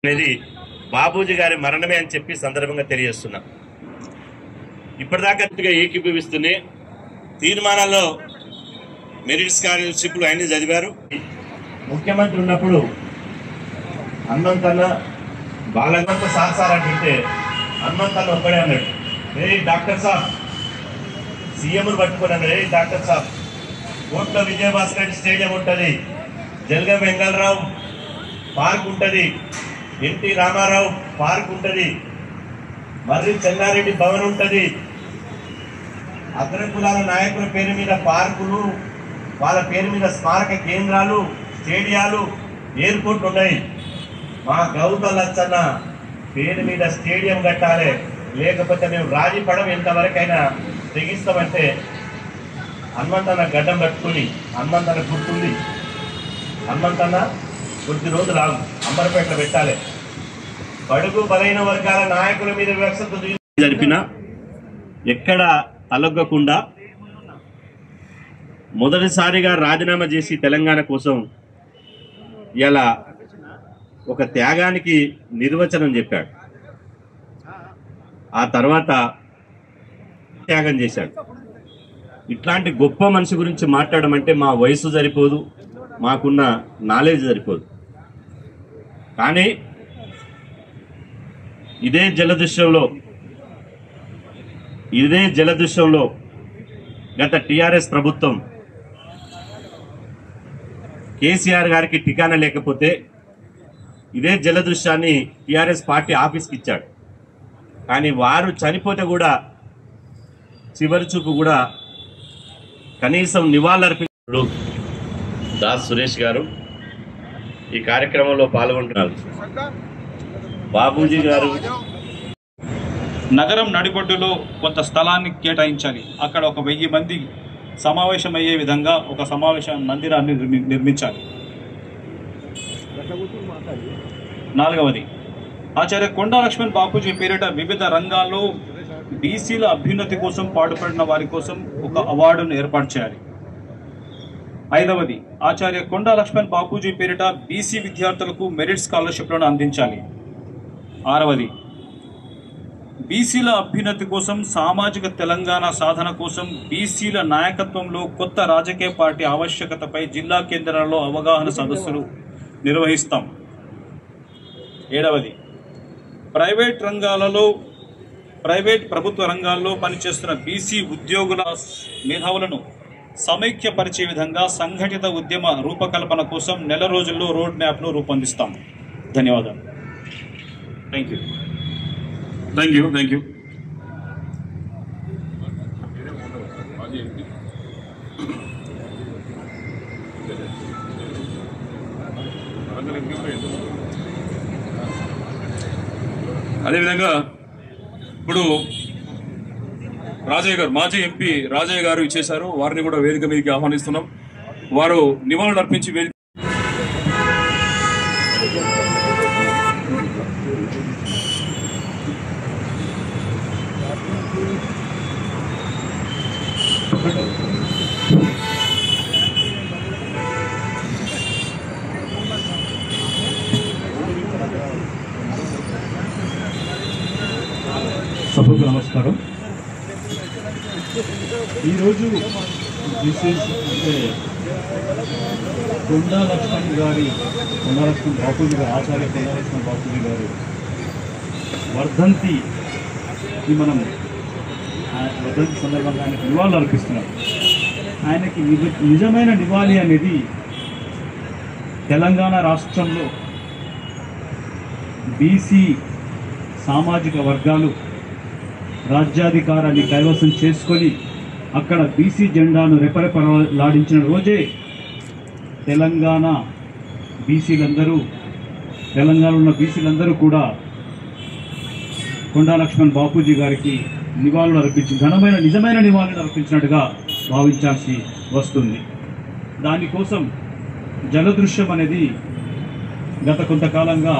అనేది బాబూజీ గారి మరణమే అని చెప్పి సందర్భంగా తెలియజేస్తున్నా. ఇప్పటిదాకా ఏకీభవిస్తూనే తీర్మానాల్లో మెరిట్ స్కాలర్షిప్లు అన్ని చదివారు. ముఖ్యమంత్రి ఉన్నప్పుడు హనుమంతన్న బాలగంత సాసారంటే హనుమంతన్న ఒక్కడే అన్నాడు, ఏ డాక్టర్ సాబ్ సీఎంను పట్టుకొని అన్నాడు, ఏ డాక్టర్ సాబ్ కోట్ల విజయభాస్కర్ రెడ్డి స్టేడియం ఉంటుంది, జల్గా వెంగళరావు పార్క్ ఉంటుంది, ఎన్టీ రామారావు పార్క్ ఉంటుంది, మర్రి చెన్నారెడ్డి భవన్ ఉంటుంది, అగ్రకులాల నాయకుల పేరు మీద పార్కులు, వాళ్ళ పేరు మీద స్మారక కేంద్రాలు, స్టేడియాలు, ఎయిర్పోర్ట్లు ఉన్నాయి. మా గౌతమ్ లచ్చన్న పేరు మీద స్టేడియం కట్టాలి, లేకపోతే మేము రాజీ పడం ఎంతవరకైనా తెగిస్తామంటే హనుమంతన్న గడ్డం పట్టుకుని హనుమంతన్న గుర్తుంది, హనుమంతన్న కొద్ది రోజులు ఆగు అంబర్పేటలో పెట్టాలి, బడుగు బలైన వర్గాల నాయకుల మీద వివక్షత జరిపిన ఎక్కడ తలొగ్గకుండా మొదటిసారిగా రాజీనామా చేసి తెలంగాణ కోసం ఇలా ఒక త్యాగానికి నిర్వచనం చెప్పాడు. ఆ తర్వాత త్యాగం చేశాడు. ఇట్లాంటి గొప్ప మనిషి గురించి మాట్లాడమంటే మా వయసు సరిపోదు, మాకున్న నాలెడ్జ్ సరిపోదు. కానీ ఇదే జలదృశ్యంలో గత టీఆర్ఎస్ ప్రభుత్వం కేసీఆర్ గారికి ఠికానా లేకపోతే ఇదే జలదృశ్యాన్ని టీఆర్ఎస్ పార్టీ ఆఫీస్కి ఇచ్చాడు. కానీ వారు చనిపోతే కూడా చివరి చూపు కూడా కనీసం నివాళులర్పించారు. దాస్ సురేష్ గారు ఈ కార్యక్రమంలో పాల్గొంటున్నారు. బాబూజీ గారు నగరం నడిబొడ్డులో కొంత స్థలాన్ని కేటాయించాలి. అక్కడ ఒక 1000 మంది సమావేశమయ్యే విధంగా ఒక సమావేశ మందిరాన్ని నిర్మించాలి. 4వది, ఆచార్య కొండా లక్ష్మణ్ బాపూజీ పేరిట వివిధ రంగాల్లో బీసీల అభ్యున్నతి కోసం పాటుపడిన వారి కోసం ఒక అవార్డును ఏర్పాటు చేయాలి. 5వది, ఆచార్య కొండా లక్ష్మణ్ బాపూజీ పేరిట బీసీ విద్యార్థులకు మెరిట్ స్కాలర్షిప్లను అందించాలి. 6వది, బీసీల అభ్యున్నతి కోసం సామాజిక తెలంగాణ సాధన కోసం బీసీల నాయకత్వంలో కొత్త రాజకీయ పార్టీ ఆవశ్యకతపై జిల్లా కేంద్రాల్లో అవగాహన సదస్సులు నిర్వహిస్తాం. 7వది, ప్రైవేట్ ప్రభుత్వ రంగాల్లో పనిచేస్తున్న బీసీ ఉద్యోగుల మేధావులను సమైక్యపరిచే విధంగా సంఘటిత ఉద్యమ రూపకల్పన కోసం నెల రోజుల్లో రోడ్ మ్యాప్ను రూపొందిస్తాం. ధన్యవాదాలు. Thank you. అదేవిధంగా ఇప్పుడు రాజయ్య గారు, మాజీ ఎంపీ రాజయ్య గారు ఇచ్చేశారు. వారిని కూడా వేదిక మీదకి ఆహ్వానిస్తున్నాం. వారు నివాళులు అర్పించి వేదిక సభకు నమస్కారం. ఈరోజు విశేష అంటే కొండా లక్ష్మణ్ బాపూజీ గారు, ఆచార్య కొండా లక్ష్మణ్ బాపూజీ గారు వర్ధంతికి మనం వర్ధంతి సందర్భంగా ఆయనకు నివాళులు అర్పిస్తున్నాం. ఆయనకి నిజమైన నివాళి అనేది తెలంగాణ రాష్ట్రంలో బీసీ సామాజిక వర్గాలు రాజ్యాధికారాన్ని కైవసం చేసుకొని అక్కడ బీసీ జెండాను రెపరెపలాడించిన రోజే తెలంగాణలో ఉన్న బీసీలందరూ కూడా కొండా లక్ష్మణ్ బాపూజీ గారికి నివాళులు అర్పించి నిజమైన నివాళులు అర్పించినట్టుగా భావించాల్సి వస్తుంది. దానికోసం జలదృశ్యం అనేది గత కొంతకాలంగా